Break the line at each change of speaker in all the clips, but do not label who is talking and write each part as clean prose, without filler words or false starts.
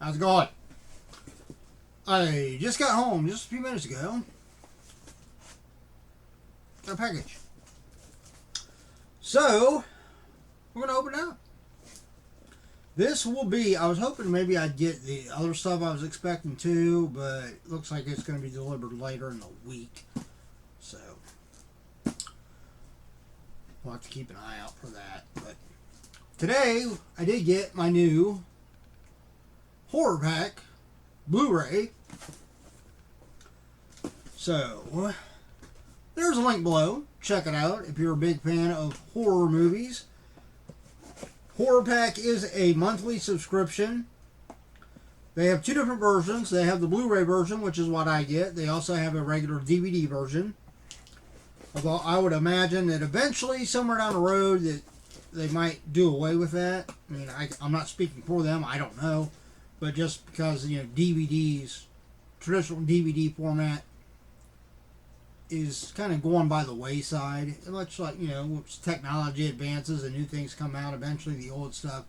How's it going? I just got home just a few minutes ago. Got a package. So, we're going to open it up. This will be, I was hoping maybe I'd get the other stuff I was expecting to, but it looks like it's going to be delivered later in the week. So, we'll have to keep an eye out for that. But today, I did get my new Horrorpack Blu-ray. So, there's a link below. Check it out if you're a big fan of horror movies. Horrorpack is a monthly subscription. They have two different versions. They have the Blu-ray version, which is what I get. They also have a regular DVD version. Although I would imagine that eventually, somewhere down the road, that they might do away with that. I mean, I'm not speaking for them. I don't know. But just because, DVDs, traditional DVD format is kind of going by the wayside. Much like, as technology advances and new things come out, eventually the old stuff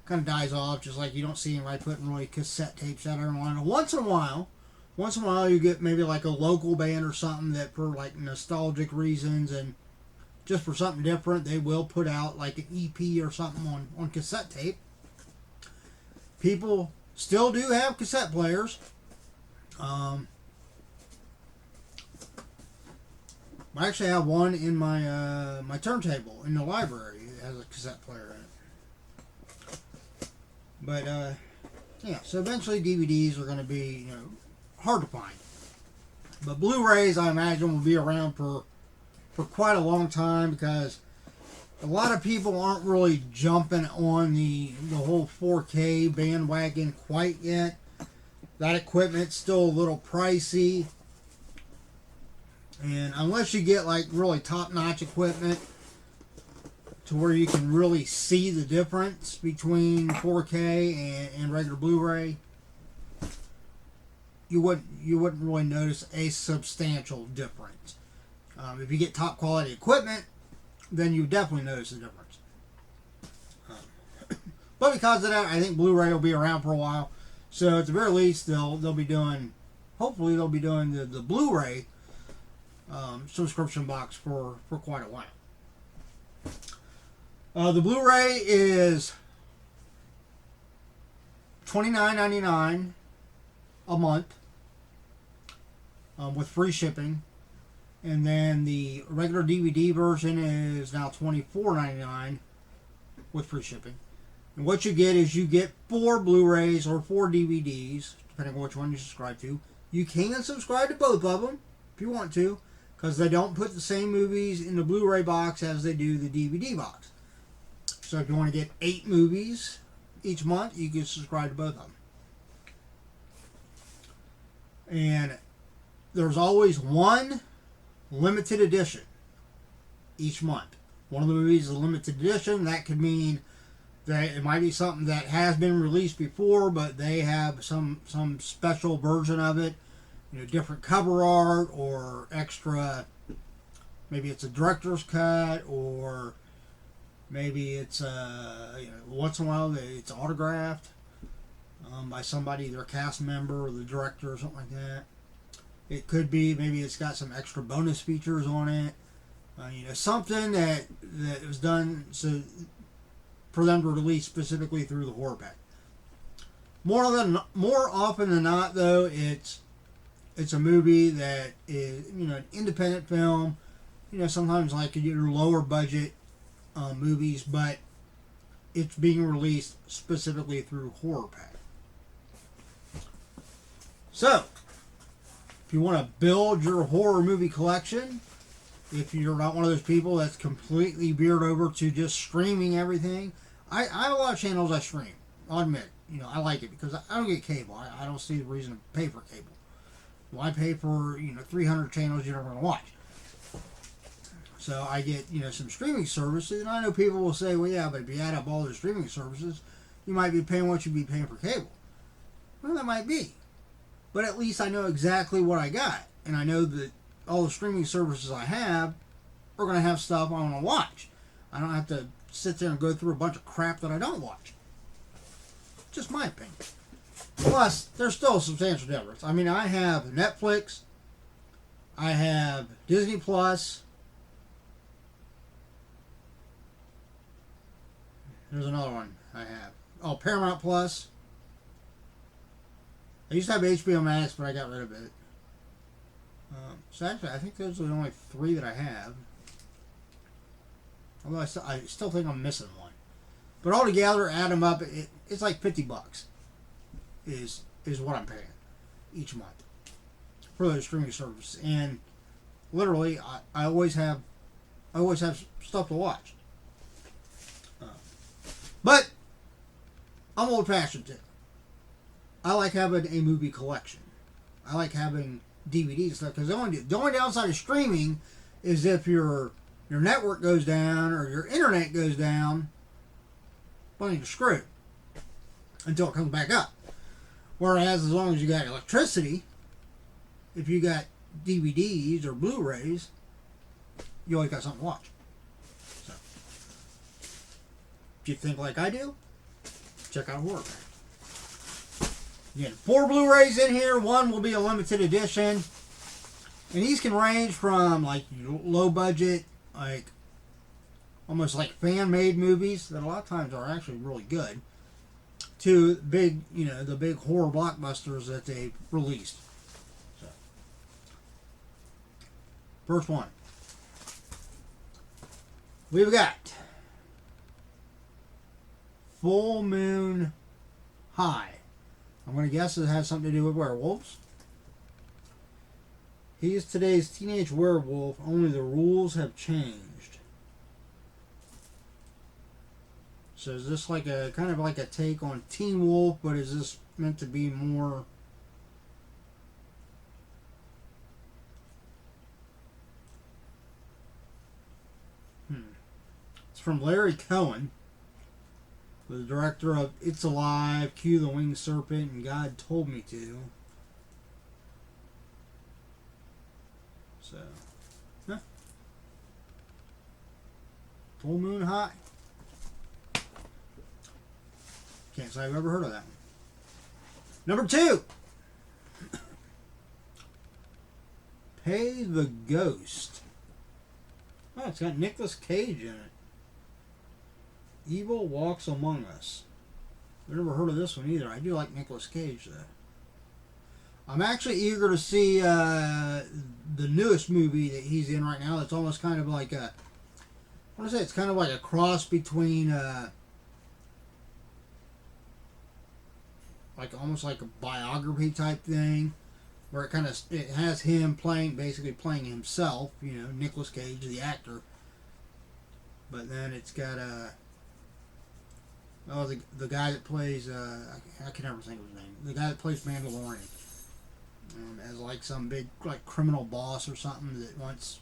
kind of dies off. Just like you don't see anybody putting really cassette tapes out everyone. Once in a while you get maybe like a local band or something that for like nostalgic reasons and just for something different, they will put out like an EP or something on cassette tape. People still do have cassette players. I actually have one in my my turntable in the library. It has a cassette player in it. But yeah, so eventually DVDs are going to be hard to find. But Blu-rays, I imagine, will be around for quite a long time because a lot of people aren't really jumping on the whole 4K bandwagon quite yet. That equipment's still a little pricey. And unless you get like really top-notch equipment to where you can really see the difference between 4K and regular Blu-ray, you wouldn't really notice a substantial difference. If you get top quality equipment, then you definitely notice the difference. But because of that, I think Blu-ray will be around for a while. So at the very least, they'll be doing, hopefully they'll be doing the Blu-ray subscription box for quite a while. The Blu-ray is $29.99 a month with free shipping. And then the regular DVD version is now $24.99 with free shipping. And what you get is you get 4 Blu-rays or 4 DVDs, depending on which one you subscribe to. You can subscribe to both of them if you want to, because they don't put the same movies in the Blu-ray box as they do the DVD box. So if you want to get 8 movies each month, you can subscribe to both of them. And there's always one limited edition each month. One of the movies is a limited edition. That could mean that it might be something that has been released before, but they have some special version of it, different cover art or extra. Maybe it's a director's cut, or maybe it's once in a while it's autographed by somebody, either a cast member or the director or something like that. It could be maybe it's got some extra bonus features on it. Something that was done so for them to release specifically through the Horrorpack. More often than not, though, it's a movie that is an independent film. Sometimes like your lower budget movies, but it's being released specifically through Horrorpack. So, if you want to build your horror movie collection, if you're not one of those people that's completely veered over to just streaming everything, I have a lot of channels I stream. I'll admit, I like it because I don't get cable. I don't see the reason to pay for cable. Why pay for 300 channels you're never going to watch? So I get some streaming services, and I know people will say, well, yeah, but if you add up all the streaming services, you might be paying what you'd be paying for cable. Well, that might be. But at least I know exactly what I got. And I know that all the streaming services I have are going to have stuff I want to watch. I don't have to sit there and go through a bunch of crap that I don't watch. Just my opinion. Plus, there's still a substantial difference. I mean, I have Netflix, I have Disney Plus. There's another one I have. Oh, Paramount Plus. I used to have HBO Max, but I got rid of it. So actually, I think those are the only three that I have. Although I still think I'm missing one. But altogether, add them up, it's like $50 is what I'm paying each month for those streaming services. And literally, I always have stuff to watch. But I'm old-fashioned too. I like having a movie collection. I like having DVDs and stuff, because the only downside of streaming is if your network goes down or your internet goes down, well, you're screwed until it comes back up. Whereas as long as you got electricity, if you got DVDs or Blu-rays, you always got something to watch. So, if you think like I do, check out Horrorpack. Again, 4 Blu-rays in here. One will be a limited edition. And these can range from like low budget, like almost like fan-made movies that a lot of times are actually really good, to big, the big horror blockbusters that they released. So, first one. We've got Full Moon High. I'm going to guess it has something to do with werewolves. He is today's teenage werewolf, only the rules have changed. So is this like a kind of like a take on Teen Wolf, but is this meant to be more... It's from Larry Cohen, the director of It's Alive, Cue the Winged Serpent, and God Told Me To. So, Full Moon High. Can't say I've ever heard of that one. Number 2. Pay the Ghost. Oh, it's got Nicolas Cage in it. Evil Walks Among Us. I've never heard of this one either. I do like Nicolas Cage though. I'm actually eager to see the newest movie that he's in right now. That's almost kind of like a... I want to say it's kind of like a cross between... like almost like a biography type thing. Where it has him basically playing himself. Nicolas Cage, the actor. But then it's got the guy that plays, I can never think of his name. The guy that plays Mandalorian. As like some big like criminal boss or something that wants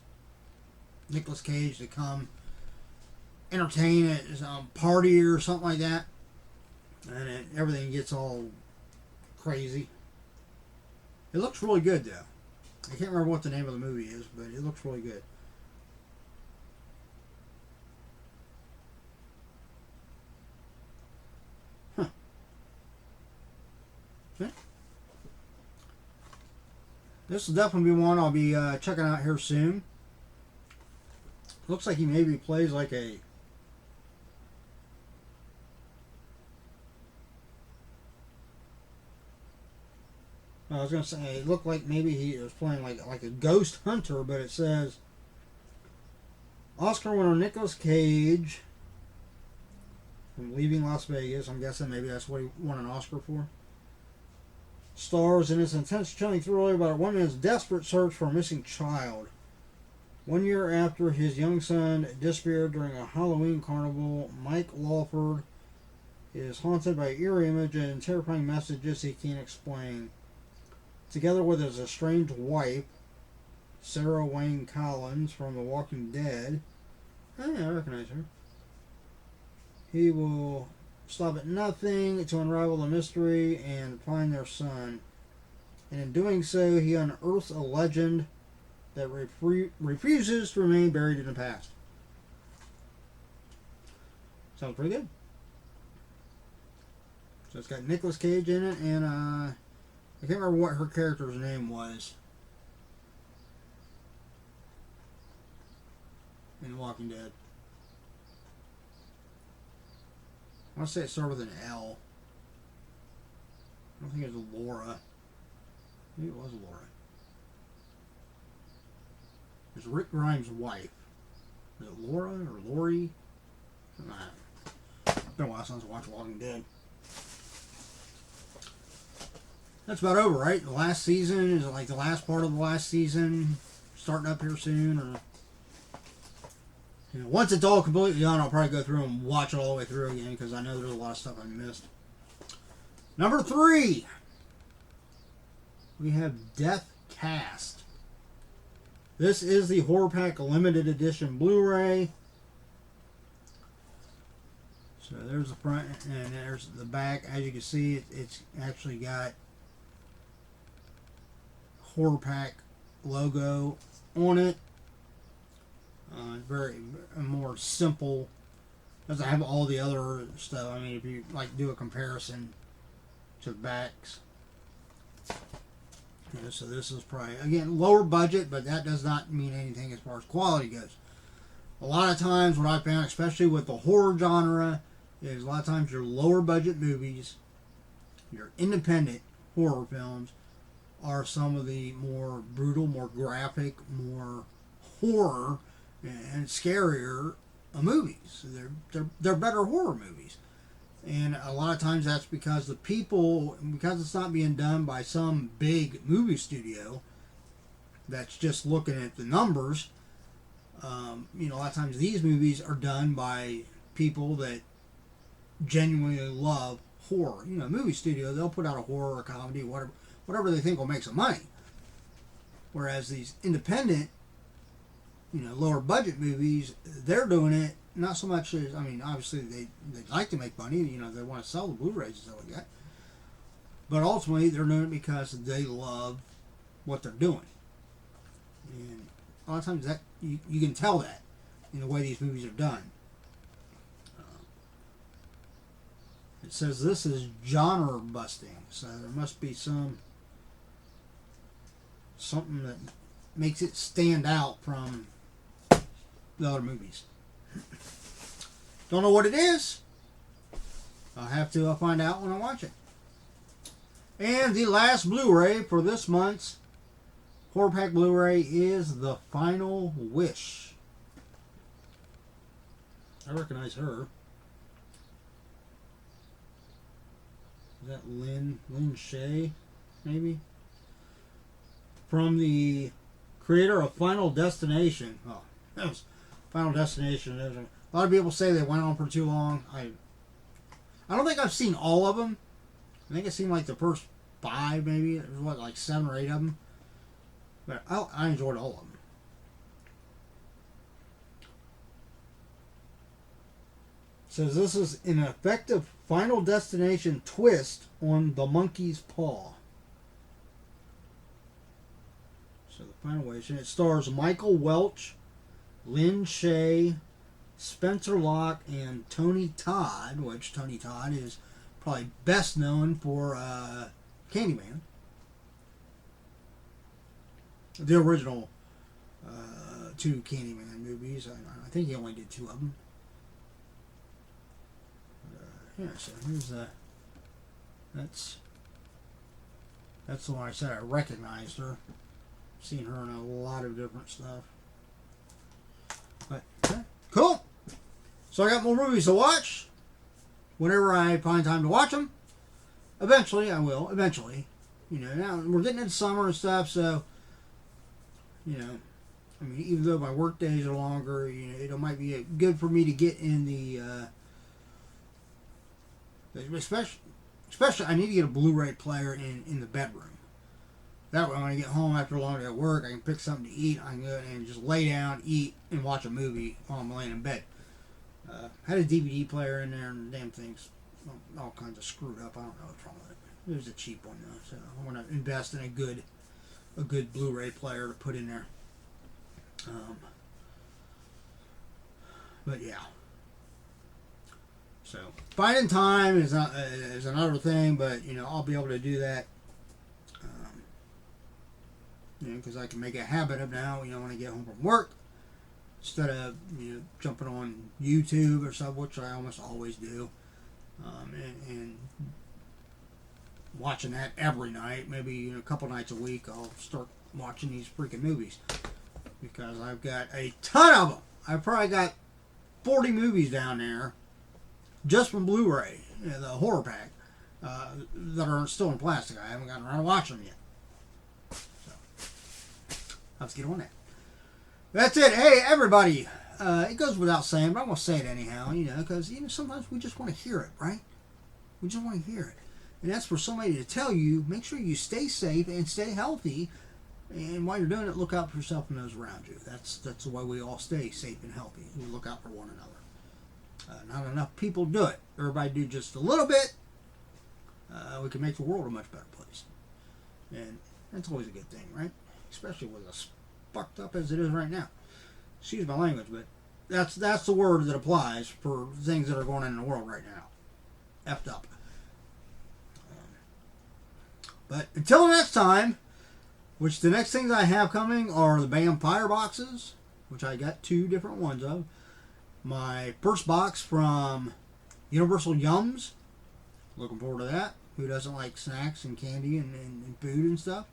Nicolas Cage to come entertain at some party or something like that. And everything gets all crazy. It looks really good though. I can't remember what the name of the movie is, but it looks really good. This will definitely be one I'll be checking out here soon. Looks like he maybe plays like a... I was going to say, it looked like maybe he was playing like a ghost hunter, but it says Oscar winner Nicolas Cage from Leaving Las Vegas. I'm guessing maybe that's what he won an Oscar for. Stars in this intense, chilling thriller about a woman's desperate search for a missing child. 1 year after his young son disappeared during a Halloween carnival, Mike Lawford is haunted by eerie images and terrifying messages he can't explain. Together with his estranged wife, Sarah Wayne Collins from The Walking Dead, I recognize her. He will stop at nothing to unravel the mystery and find their son. And in doing so, he unearths a legend that refuses to remain buried in the past. Sounds pretty good. So it's got Nicolas Cage in it, and I can't remember what her character's name was in Walking Dead. I want to say it started with an L. I don't think it was Laura. Maybe it was Laura. It's Rick Grimes' wife. Is it Laura or Lori? It's been a while since I watched Walking Dead. That's about over, right? The last season is like the last part of the last season, starting up here soon, or once it's all completely done, I'll probably go through and watch it all the way through again because I know there's a lot of stuff I missed. Number 3, we have Death Cast. This is the Horrorpack Limited Edition Blu-ray. So there's the front and there's the back. As you can see, it's actually got Horrorpack logo on it. Very more simple. Doesn't have all the other stuff. I mean, if you like do a comparison to the backs. So this is probably, again, lower budget, but that does not mean anything as far as quality goes. A lot of times what I found, especially with the horror genre, is a lot of times your lower budget movies, your independent horror films, are some of the more brutal, more graphic, more horror and scarier movies. They're better horror movies. And a lot of times that's because the people, because it's not being done by some big movie studio that's just looking at the numbers. A lot of times these movies are done by people that genuinely love horror. Movie studio, they'll put out a horror or comedy, whatever they think will make some money. Whereas these independent, lower budget movies, they're doing it not so much as, obviously they like to make money, they want to sell the Blu-rays and stuff like that. But ultimately, they're doing it because they love what they're doing. And a lot of times that you can tell that in the way these movies are done. It says this is genre busting, so there must be something that makes it stand out from the other movies. Don't know what it is. I'll have to find out when I watch it. And the last Blu-ray for this month's Horrorpack Blu-ray is The Final Wish. I recognize her. Is that Lynn Shay, maybe? From the creator of Final Destination. Oh, that was Final Destination. A lot of people say they went on for too long. I don't think I've seen all of them. I think I've seen like the first 5, maybe. There's like 7 or 8 of them. But I enjoyed all of them. It says this is an effective Final Destination twist on The Monkey's Paw. So The Final Wish. And it stars Michael Welch, Lynn Shay, Spencer Locke, and Tony Todd, which Tony Todd is probably best known for Candyman. The original 2 Candyman movies. I think he only did 2 of them. Yeah, so here's that's the one I said I recognized her. Seen her in a lot of different stuff. But okay, cool. So I got more movies to watch. Whenever I find time to watch them, eventually I will. Eventually, now we're getting into summer and stuff, so even though my work days are longer, it might be good for me to get in the. Especially, I need to get a Blu-ray player in the bedroom. That way, when I get home after a long day at work, I can pick something to eat. I can go and just lay down, eat, and watch a movie while I'm laying in bed. Had a DVD player in there, and the damn thing's all kinds of screwed up. I don't know what's wrong with it. It was a cheap one though, so I want to invest in a good Blu-ray player to put in there. But yeah. So finding time is another thing, but you know, I'll be able to do that. You know, because I can make a habit of now. You know, when I get home from work, instead of jumping on YouTube or something, which I almost always do, and watching that every night, maybe a couple nights a week, I'll start watching these freaking movies because I've got a ton of them. I've probably got 40 movies down there just from Blu-ray, the Horrorpack, that are still in plastic. I haven't gotten around to watching them yet. So, let's get on that. That's it. Hey, everybody. It goes without saying, but I'm going to say it anyhow, because sometimes we just want to hear it, right? We just want to hear it. And that's for somebody to tell you, make sure you stay safe and stay healthy. And while you're doing it, look out for yourself and those around you. That's the way we all stay safe and healthy. We look out for one another. Not enough people do it. Everybody do just a little bit. We can make the world a much better place. And that's always a good thing, right? Especially with us fucked up as it is right now. Excuse my language, but that's the word that applies for things that are going on in the world right now. Effed up. But until next time, which the next things I have coming are the vampire boxes, which I got 2 different ones of. My first box from Universal Yums. Looking forward to that. Who doesn't like snacks and candy and food and stuff?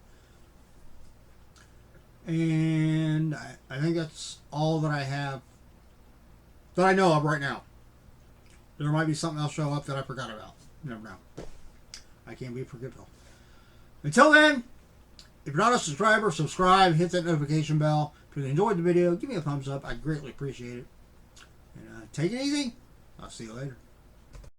And I think that's all that I have that I know of right now. There might be something else show up that I forgot about. You never know. I can't be forgetful. Until then, if you're not a subscriber, subscribe, hit that notification bell. If you enjoyed the video, give me a thumbs up. I greatly appreciate it. And take it easy. I'll see you later.